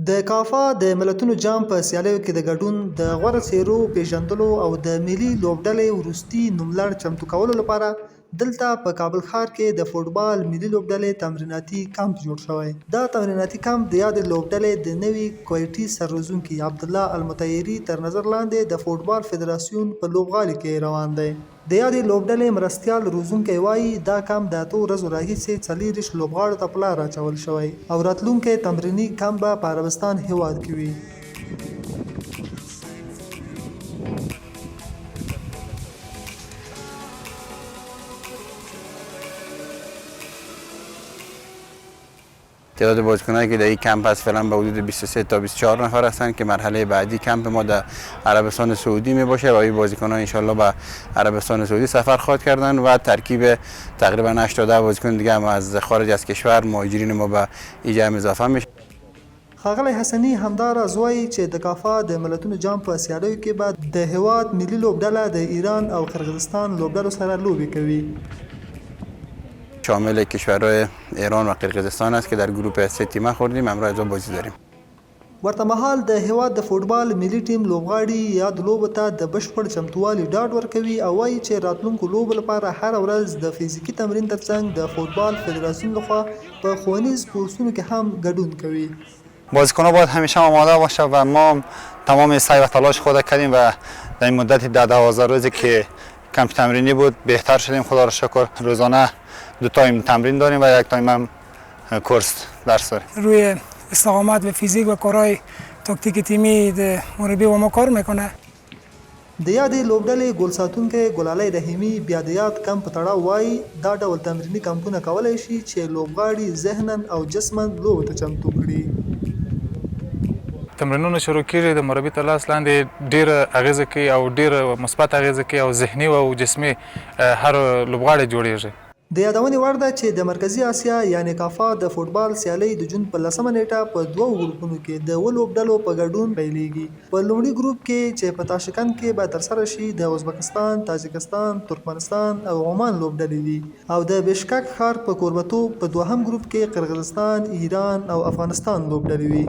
د کافا د ملتونو جام په سیالیو کې د ګډون د غوره څیرو پیژندلو او د ملي لوبډلې وروستي نوملړ چمتو کولو لپاره دلته په کابل ښار کې د فوټبال ملي لوبډلې تمریناتي کمپ جوړ شوی. دا تمریناتي کمپ د یادې لوبډلې د نوي کویټي سرروزونکي عبدالله المطیري تر نظر لاندې د فوټبال فدراسیون په لوبغالي کې روان دی. د یادې لوبډلې مرستیال روزونکی وایي دا کمپ د 8 ورځو راهیسې 40 لوبغاړو ته په لار اچول شوی او راتلونکی تمریني کمپ به په عربستان هیواد کې وي. تعداد بازیکنایی که در این کمپ هست فعلا به حدود 23 تا 24 نفر هستند که مرحله بعدی کمپ ما در عربستان سعودی می باشه و این بازیکنان ان شاء الله به عربستان سعودی سفر خواهد کردند و ترکیب تقریبا 8 تا 10 بازیکن دیگه هم از خارج از کشور مهاجرین ما به این جمع اضافه میشه. ښاغلی حسني همداراز وایي چې د کافا د ملتونو جام په سیالیو کې به د هیواد ملي لوبډله د ایران او قرغیزستان لوبډلو سره لوبې کوي. شامل کشورهای ایران و قرقیزستان است که در گروه 3 تیمه خوردیم. امروز بازی داریم. ورته مهال د هیواد د فوټبال ملي ټیم لوبغاړي یاد لوبو ته د بشپړ چمتووالي ډاډ ورکوي او وایي چې راتلونکو لوبو لپاره هره ورځ د فزیکي تمرین ترڅنګ د فوټبال فدراسیون لخوا په ښوونیز کورسونو کې هم ګډون کوي. بازیکن‌ها باید همیشه آماده باشه و ما تمام سعی و تلاش خود کردیم و در این مدت 12 روزی که کمپ تمرینی بود بهتر شدیم خدا را شکر. روزانه 2 تایم تمرین داریم و 1 تایم هم کورس درس داریم. روی استقامت و فیزیک و کارهای تاکتیک تیمی د مربی و ما کار میکنه. د یادې لوبډلې ګول ساتونکی ګلالۍ رحیمي بیا د یاد کمپ په تړاو وایي دا ډول تمریني کمپونه کولی شي چې لوبغاړي ذهنا او جسما لوبو ته چمتو کړي. تمرینونه شروع کېږي د مربي تر لاس لاندې ډېره اغېزه کوي او ډېره مثبت اغېزه کوي او ذهني او جسمي هر لوبغاړی جوړېږي. د یادونې وړ ده چې د مرکزي اسیا یعنې کافا د فوټبال سیالۍ د جون په 10مه نیټه په 2 ګروپونو کې د 7 لوبډلو په ګډون پیلېږي. په لومړي ګروپ کې چې په تاشکند کې به ترسره شي د ازبکستان، تاجکستان، ترکمنستان او عمان لوبډلې دي او د بشکک ښار په کوربتوب په 2م ګروپ کې قرغیزستان، ایران او افغانستان لوبډلې وي.